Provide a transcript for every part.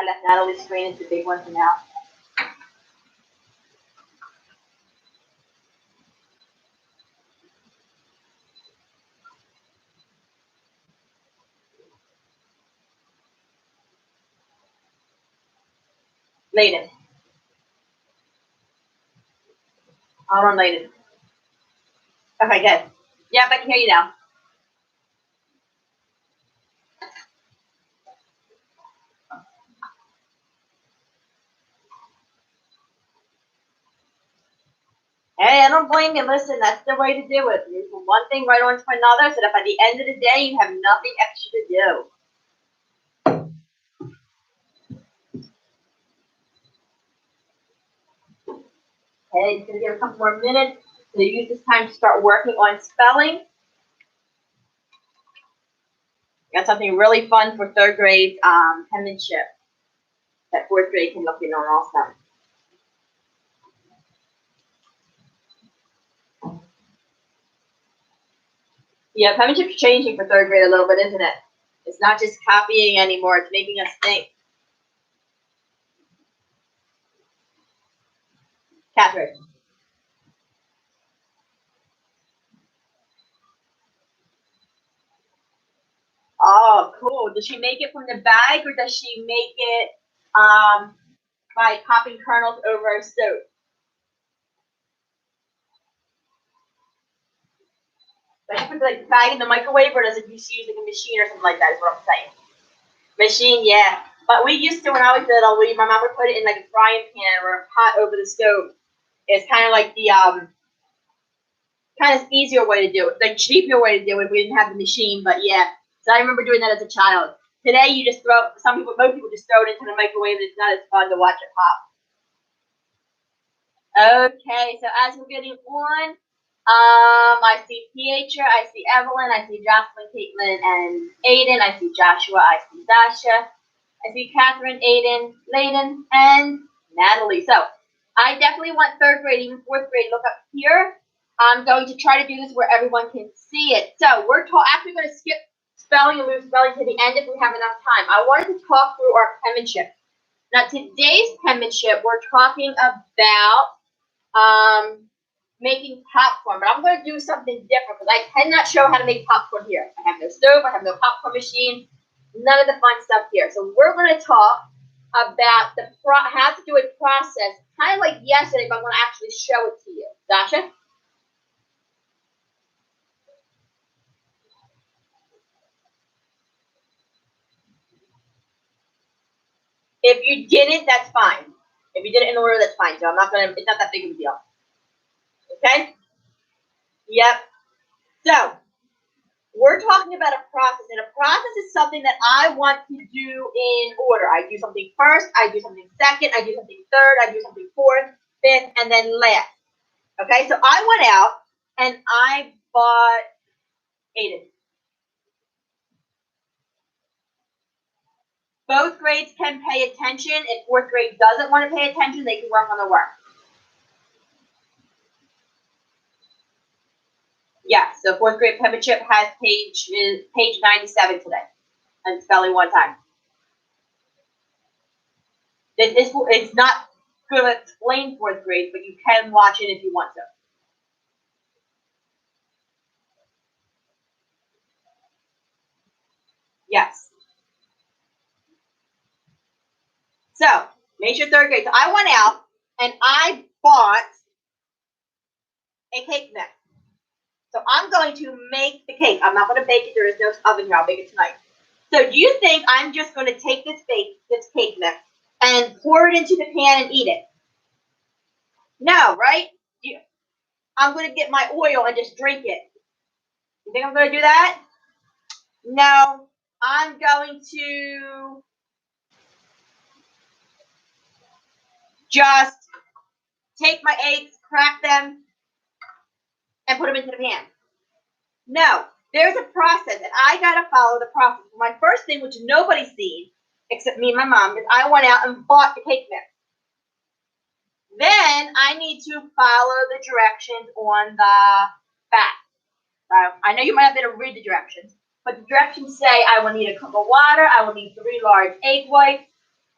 I left Natalie's screen. It's the big one for now. Layden. I'll run Layden. Okay, good. Yep, I can hear you now. Hey, I don't blame you. Listen, that's the way to do it. You put one thing right on to another so that by the end of the day, you have nothing extra to do. Okay, it's going to give a couple more minutes. So use this time to start working on spelling. Got something really fun for third grade penmanship that fourth grade can look in on also. Yeah, penmanship's changing for third grade a little bit, isn't it? It's not just copying anymore. It's making us think. Catherine. Oh, cool. Does she make it from the bag or does she make it by popping kernels over a stove? Does she put like the bag in the microwave or does it just use like a machine or something like that is what I'm saying. Machine, yeah. But we used to, when I was little, my mom would put it in like a frying pan or a pot over the stove. It's kind of like the kind of easier way to do it, the cheaper way to do it. We didn't have the machine, but yeah. So I remember doing that as a child. Today, you just throw, most people just throw it into the microwave, and it's not as fun to watch it pop. Okay, so as we're getting on, I see Pietro, I see Evelyn, I see Jocelyn, Caitlin, and Aiden. I see Joshua, I see Dasha. I see Catherine, Aiden, Layden, and Natalie. So I definitely want third grade, even fourth grade. Look up here. I'm going to try to do this where everyone can see it. So we're actually going to skip spelling and move spelling to the end if we have enough time. I wanted to talk through our penmanship. Now today's penmanship, we're talking about making popcorn, but I'm going to do something different because I cannot show how to make popcorn here. I have no stove, I have no popcorn machine, none of the fun stuff here. So we're going to talk about how to do a process, kind of like yesterday, but I'm going to actually show it to you. Dasha? If you didn't, that's fine. If you did it in order, that's fine. So I'm not going to, it's not that big of a deal. Okay? Yep. So we're talking about a process, and a process is something that I want to do in order. I do something first, I do something second, I do something third, I do something fourth, fifth, and then last. Okay, so I went out and I bought Aiden. Both grades can pay attention. If fourth grade doesn't want to pay attention, they can work on the work. Yes, so fourth grade penmanship has page 97 today. And spelling one time. It's not going to explain fourth grade, but you can watch it if you want to. Yes. So, major third grade. So I went out and I bought a cake mix. So I'm going to make the cake. I'm not going to bake it. There is no oven here. I'll bake it tonight. So do you think I'm just going to take this cake mix and pour it into the pan and eat it? No, right? I'm going to get my oil and just drink it. You think I'm going to do that? No. I'm going to just take my eggs, crack them, and put them into the pan. No, there's a process, and I gotta follow the process. My first thing, which nobody's seen except me and my mom, is I went out and bought the cake mix. Then I need to follow the directions on the back. I know you might have to read the directions, but the directions say I will need a cup of water, I will need 3 large egg whites,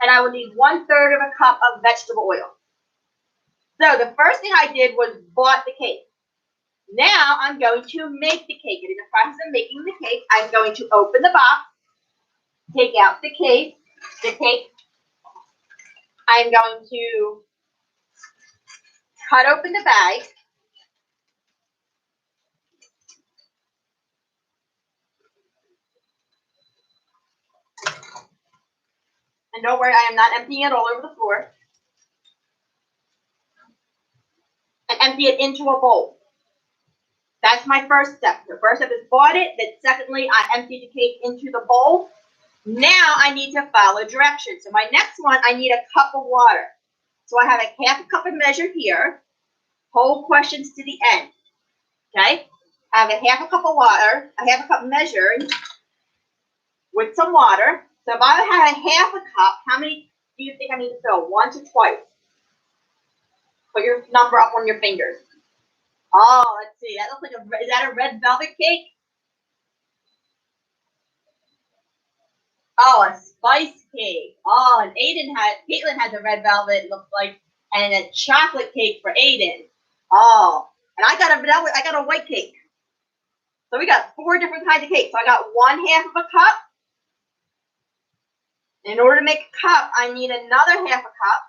and I will need 1/3 of a cup of vegetable oil. So the first thing I did was bought the cake. Now I'm going to make the cake. And in the process of making the cake, I'm going to open the box, take out the cake. I'm going to cut open the bag. And don't worry, I am not emptying it all over the floor. And empty it into a bowl. That's my first step. The first step is bought it. Then secondly, I emptied the cake into the bowl. Now I need to follow directions. So my next one, I need a cup of water. So I have a half a cup of measure here. Hold questions to the end. Okay? I have a half a cup of water, a half a cup measured with some water. So if I have a half a cup, how many do you think I need to fill? 1 to twice. Put your number up on your fingers. Oh, let's see. That looks like is that a red velvet cake? Oh, a spice cake. Oh, and Caitlin has a red velvet, it looks like, and a chocolate cake for Aiden. Oh, and I got a white cake. So we got 4 different kinds of cake. So I got 1/2 of a cup. In order to make a cup, I need another half a cup.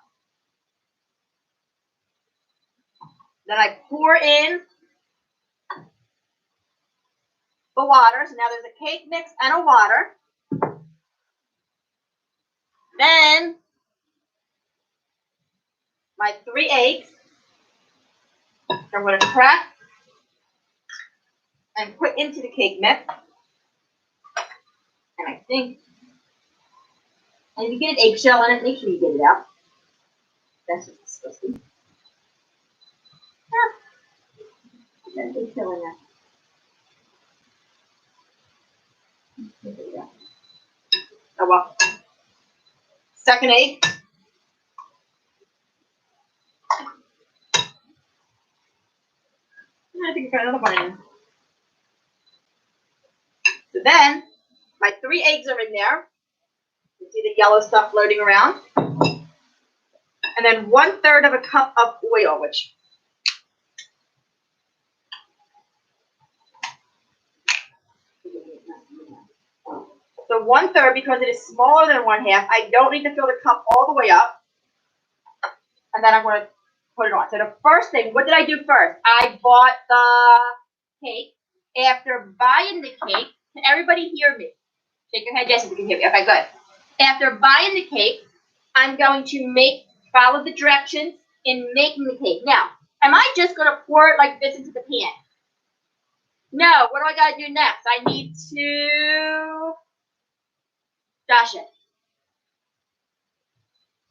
Then I pour in the water. So now there's a cake mix and a water. Then my 3 eggs. I'm going to crack and put into the cake mix. And I think, and if you get an eggshell in it, make sure you get it out. That's just disgusting. There's an eggshell in there. Oh well. Second egg. I think I got another one in. So then, my 3 eggs are in there. You see the yellow stuff floating around. And then 1/3 of a cup of oil, which so 1/3, because it is smaller than 1/2, I don't need to fill the cup all the way up. And then I'm going to put it on. So the first thing, what did I do first? I bought the cake. After buying the cake, can everybody hear me? Shake your head, yes, if you can hear me. Okay, good. After buying the cake, I'm going to follow the directions in making the cake. Now, am I just going to pour it like this into the pan? No, what do I got to do next? I need to dash it.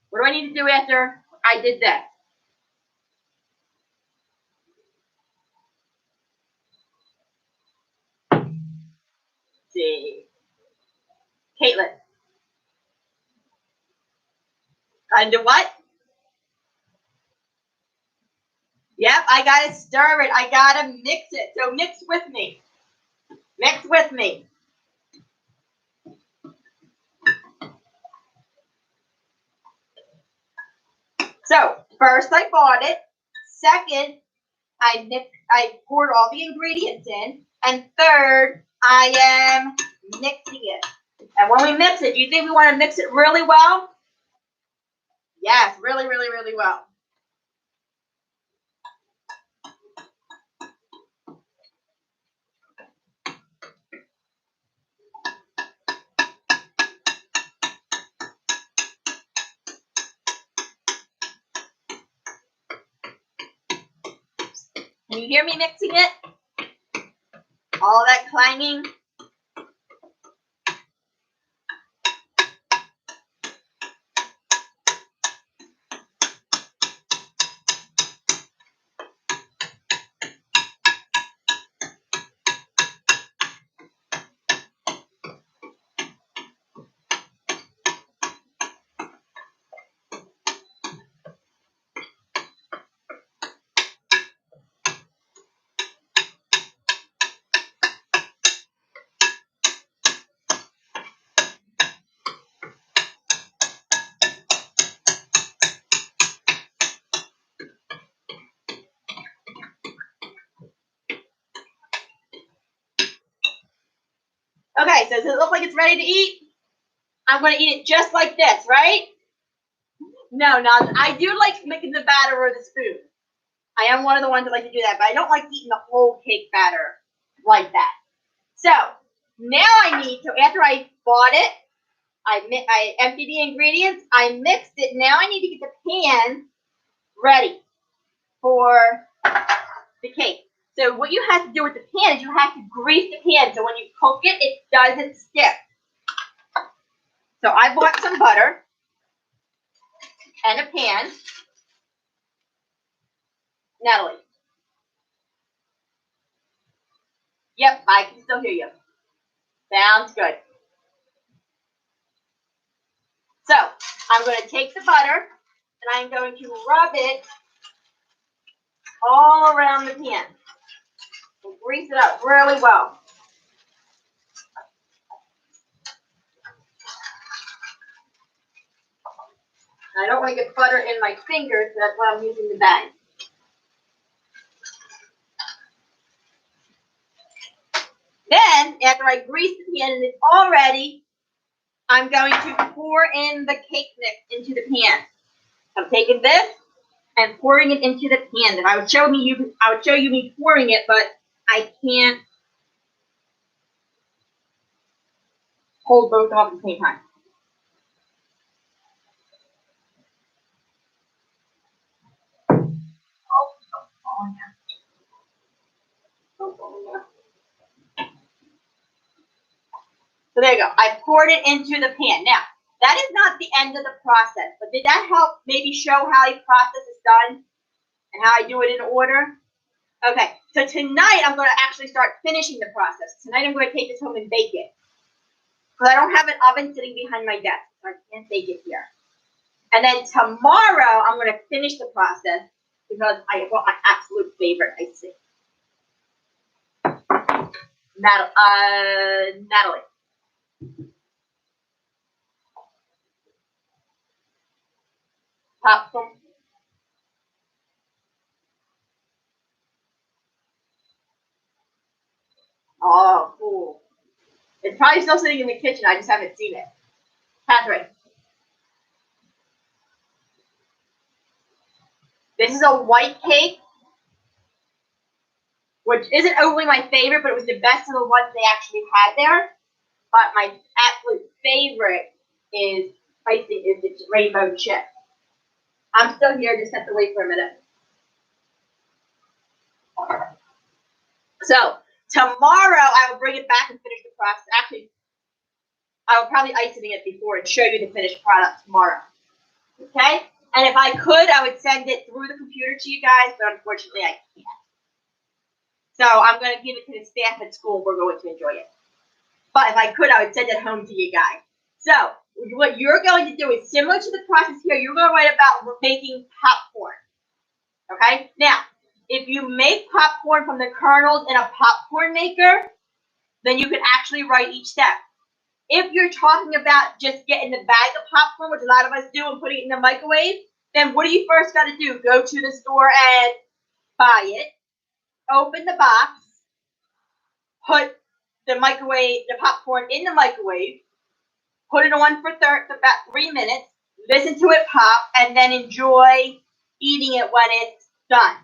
What do I need to do after I did that? Let's see. Caitlin. I do what? Yep, I got to stir it. I got to mix it. So mix with me. Mix with me. So first I bought it. Second, I poured all the ingredients in. And third, I am mixing it. And when we mix it, do you think we want to mix it really well? Yes, really, really, really well. Can you hear me mixing it? All that clanging. Okay, so does it look like it's ready to eat? I'm going to eat it just like this, right? No, I do like making the batter with a spoon. I am one of the ones that like to do that, but I don't like eating the whole cake batter like that. So now I need to, after I bought it, I emptied the ingredients, I mixed it. Now I need to get the pan ready for the cake. So what you have to do with the pan is you have to grease the pan so when you cook it, it doesn't stick. So I bought some butter and a pan. Natalie. Yep, I can still hear you. Sounds good. So I'm going to take the butter and I'm going to rub it all around the pan and grease it up really well. I don't want to get butter in my fingers, so that's why I'm using the bag. Then, after I grease the pan and it's all ready, I'm going to pour in the cake mix into the pan. I'm taking this and pouring it into the pan. And I would show you me pouring it, but I can't hold both off at the same time. So there you go. I poured it into the pan. Now, that is not the end of the process, but did that help maybe show how the process is done and how I do it in order? Okay, so tonight I'm going to actually start finishing the process. Tonight I'm going to take this home and bake it. Because I don't have an oven sitting behind my desk, so I can't bake it here. And then tomorrow I'm going to finish the process because I want my absolute favorite icing. Natalie. Popcorn. Oh, cool. It's probably still sitting in the kitchen. I just haven't seen it. Catherine. This is a white cake, which isn't overly my favorite, but it was the best of the ones they actually had there. But my absolute favorite is the rainbow chip. I'm still here, just have to wait for a minute. So tomorrow I will bring it back and finish the process. Actually, I will probably icing it before and show you the finished product tomorrow. Okay? And if I could, I would send it through the computer to you guys, but unfortunately I can't. So I'm going to give it to the staff at school. We're going to enjoy it. But if I could, I would send it home to you guys. So what you're going to do is similar to the process here. You're going to write about making popcorn. Okay? Now, if you make popcorn from the kernels in a popcorn maker, then you can actually write each step. If you're talking about just getting the bag of popcorn, which a lot of us do, and putting it in the microwave, then what do you first got to do? Go to the store and buy it, open the box, put the popcorn in the microwave, put it on for about 3 minutes, listen to it pop, and then enjoy eating it when it's done.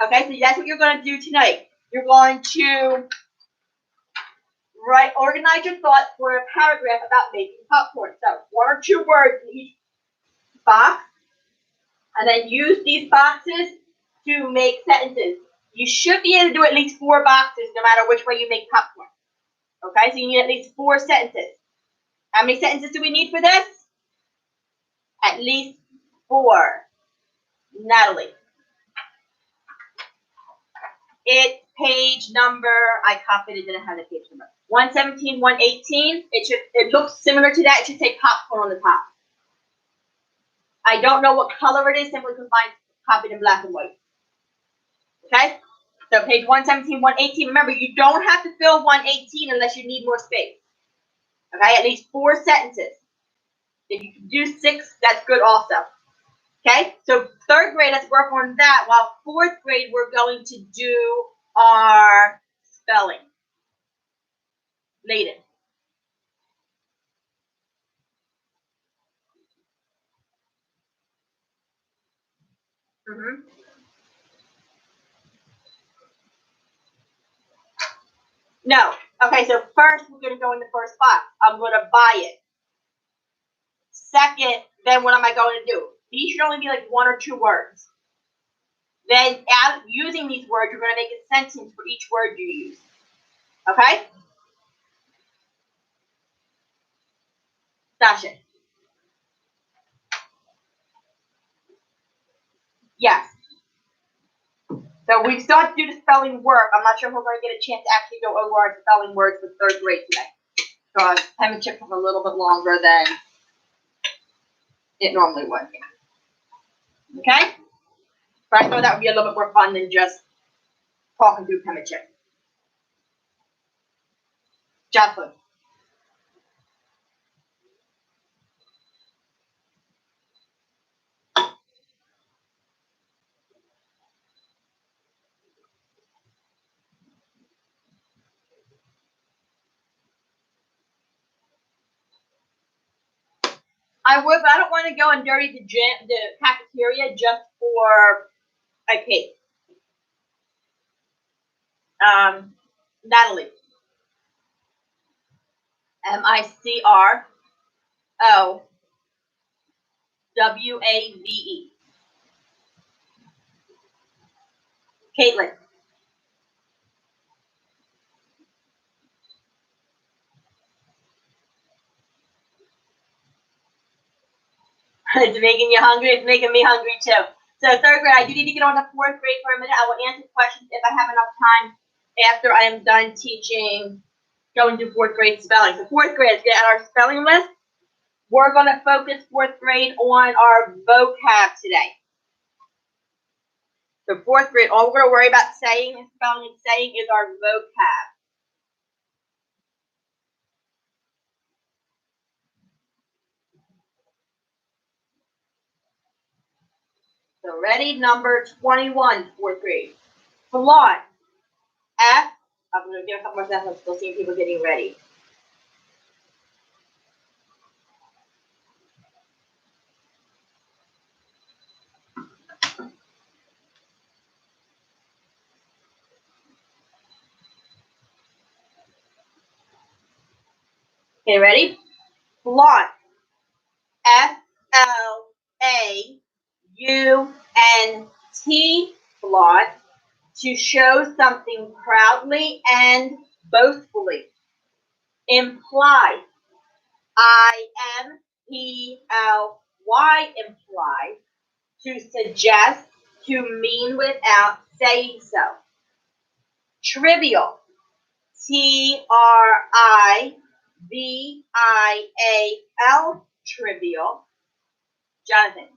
Okay, so that's what you're going to do tonight. You're going to organize your thoughts for a paragraph about making popcorn. So 1 or 2 words in each box, and then use these boxes to make sentences. You should be able to do at least 4 boxes no matter which way you make popcorn. Okay, so you need at least 4 sentences. How many sentences do we need for this? At least 4. Natalie. It's page number, I copied it, didn't have the page number. 117, 118. It looks similar to that. It should say popcorn on the top. I don't know what color it is, simply because mine's copied in black and white. Okay? So page 117, 118. Remember, you don't have to fill 118 unless you need more space. Okay? At least 4 sentences. If you can do 6, that's good also. Okay? So 3rd grade, let's work on that, while 4th grade, we're going to do our spelling. Layden. Mm-hmm. No. Okay, so first we're going to go in the first box. I'm going to buy it. Second, then what am I going to do? These should only be like 1 or 2 words. Then using these words, you're going to make a sentence for each word you use. Okay? Sasha. Yes. So we still have to do the spelling work. I'm not sure if we're going to get a chance to actually go over our spelling words for 3rd grade today. Because penmanship took a little bit longer than it normally would. Okay? But I thought that would be a little bit more fun than just talking through penmanship. Jocelyn. I would, but I don't want to go and dirty the cafeteria just for a cake. Natalie. Microwave. Caitlin. It's making you hungry. It's making me hungry too. So 3rd grade, I do need to get on to 4th grade for a minute. I will answer questions if I have enough time after I am done teaching, going to 4th grade spelling. So 4th grade, let's get at our spelling list. We're going to focus 4th grade on our vocab today. So 4th grade, all we're going to worry about saying and spelling and saying is our vocab. So ready? Number 21, 4th grade. Flaunt. F. I'm going to give a couple more seconds. I'm still seeing people getting ready. Okay, ready? Flaunt. F-L-A-U-N-T. Flaunt. To show something proudly and boastfully. Imply. I-M-P-L-Y. Imply. To suggest, to mean without saying so. Trivial. T-R-I-V-I-A-L. Trivial. Jonathan.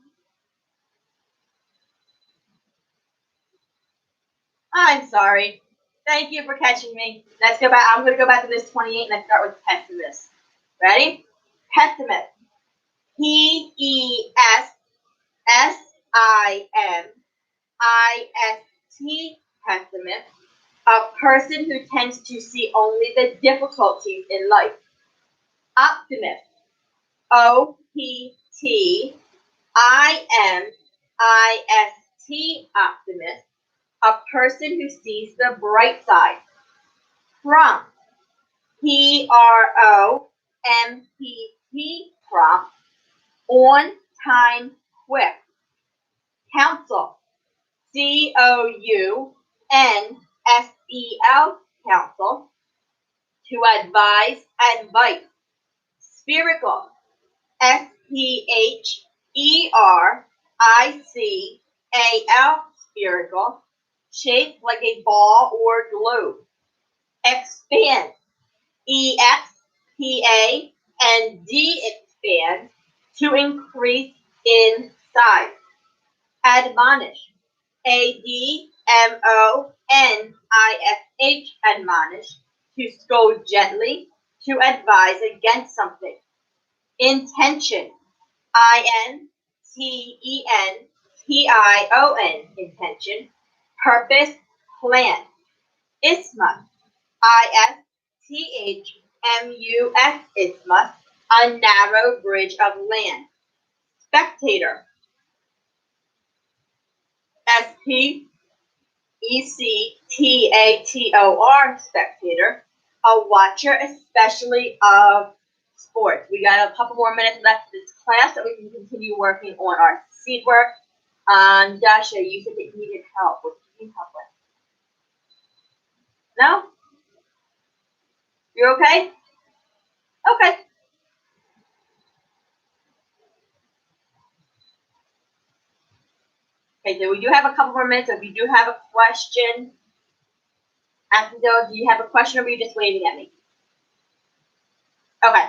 I'm sorry. Thank you for catching me. Let's go back. I'm going to go back to this 28 and let's start with pessimist. Ready? Pessimist. P-E-S-S-I-M-I-S-T. Pessimist. A person who tends to see only the difficulties in life. Optimist. O-P-T-I-M-I-S-T. Optimist. A person who sees the bright side. Prompt. P-R-O-M-P-T. Prompt. On time, quick. Counsel. C-O-U-N-S-E-L. Counsel. To advise, advice. Spherical. S-P-H-E-R-I-C-A-L. Spherical. Shaped like a ball or globe. Expand. E-X-P-A-N-D. Expand. To increase in size. Admonish. A-D-M-O-N-I-S-H. Admonish. To scold gently. To advise against something. Intention. I-N-T-E-N-T-I-O-N. Intention. Purpose. Plan. Isthmus. I-S-T-H-M-U-S. Isthmus. A narrow bridge of land. Spectator. spectator, spectator, a watcher, especially of sports. We got a couple more minutes left of this class so we can continue working on our seed work. Dasha, you said that you needed help. What did you need help with? No? You're okay? Okay. Okay, so we do have a couple more minutes. So if you do have a question, ask me, do you have a question or are you just waving at me? Okay.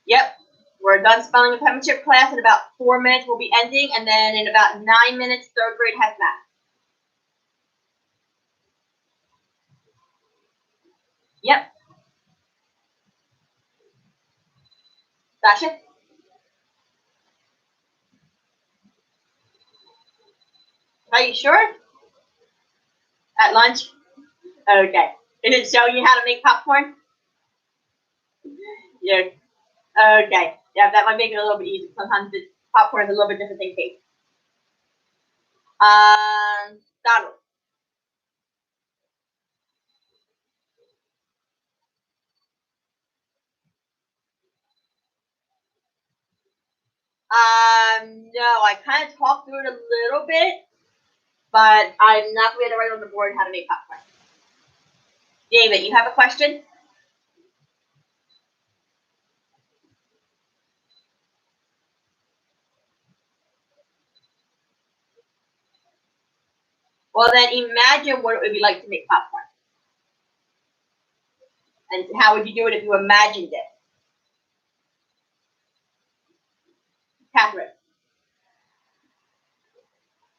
Yep. We're done spelling and penmanship class. In about 4 minutes, we'll be ending. And then in about 9 minutes, third grade has math. Yep. Sasha? Are you sure? At lunch? Okay. Is it showing you how to make popcorn? Yeah. Okay. Yeah, that might make it a little bit easier. Sometimes the popcorn is a little bit different than cake. Donald. No, I kind of talked through it a little bit, but I'm not going to write on the board how to make popcorn. David, you have a question? Well, then imagine what it would be like to make popcorn. And how would you do it if you imagined it? Catherine.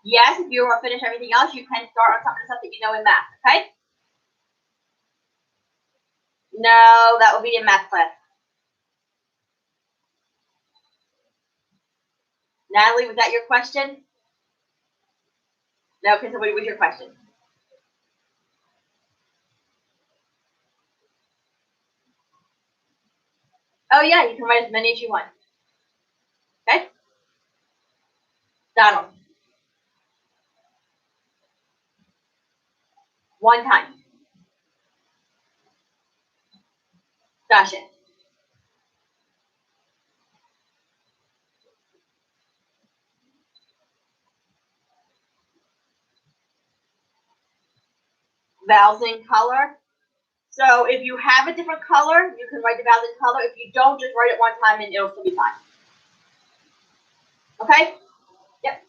Yes, if you want to finish everything else, you can start on some of the stuff that you know in math, okay? No, that will be in math class. Natalie, was that your question? No, because what was your question? Oh, yeah, you can write as many as you want. Okay? Donald. One time. Dasha. Vowels in color. So if you have a different color, you can write the vowels in color. If you don't, just write it one time and it'll still be fine. Okay? Yep.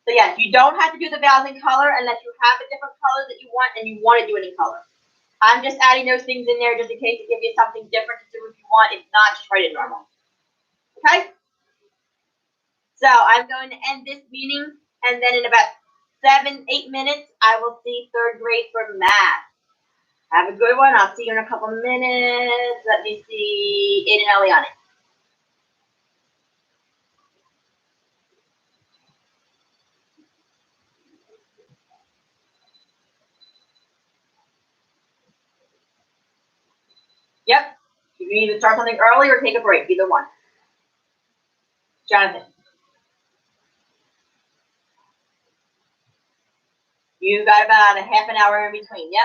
So yes, you don't have to do the vowels in color unless you have a different color that you want and you want to do it in color. I'm just adding those things in there just in case to give you something different to do if you want. If not, just write it normal. Okay? So I'm going to end this meeting, and then in about 7, 8 minutes, I will see third grade for math. Have a good one. I'll see you in a couple minutes. Let me see Aiden and Eliana. Yep. You can either start something early or take a break, either one. Jonathan. You got about a half an hour in between. Yep.